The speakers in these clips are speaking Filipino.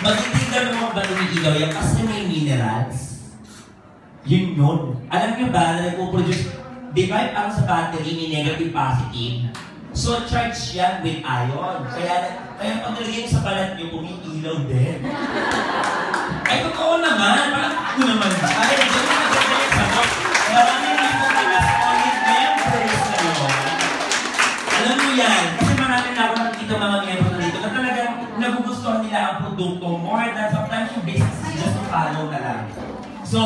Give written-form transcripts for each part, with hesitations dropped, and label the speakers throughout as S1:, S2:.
S1: Magtitignan mo ba umiilaw yan kasi may minerals? Yun. Alam nyo ba na nagpo-produce, di ba ang sa battery may negative positive? So charge yan with ion. Kaya pag nilagay nyo sa balat nyo, umiilaw din. Ay, totoo naman. Parang ako naman ba? Ay, hindi mo nagagay sa sagot. Marami na ito na solid members na yun. Alam mo yan, kasi marami na ako nakikita mga members na dito na talagang nagugustuhan nila ang produkto more than sometimes yung business is just to follow na lang. So,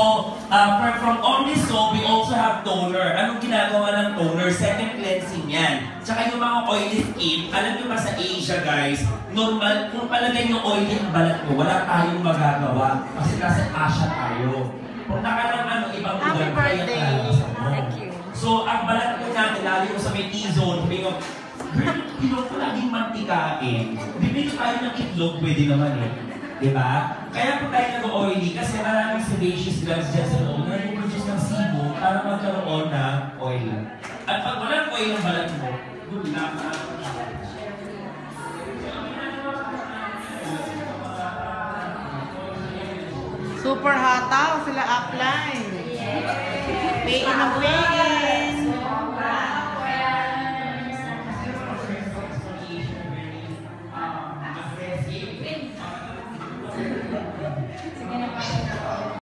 S1: from Omni Soap, we also have toner. Anong ginagawa ng toner? Second cleansing yan. Tsaka yung mga oily skin, alam nyo ba sa Asia guys, normal, kung palagay yung oily ang balat mo, wala tayong magagawa. Kasi nasa Asia tayo. Kung nakalang ibang lugar, kaya tayo sa mo. So, ang balat mo natin, lalo yung sa may T-zone, sabi ko, girl, itlog ko laging mantikain. Bibili tayo ng itlog, pwede naman eh. Diba? Kaya po tayo nag-oily kasi maraming sebaceous glands dyan sa loob na nag-produce ng sebum para magkaroon ng oil. At pag walang oil ang balat mo, good luck na.
S2: Super hataw sila upline. Pay in a way.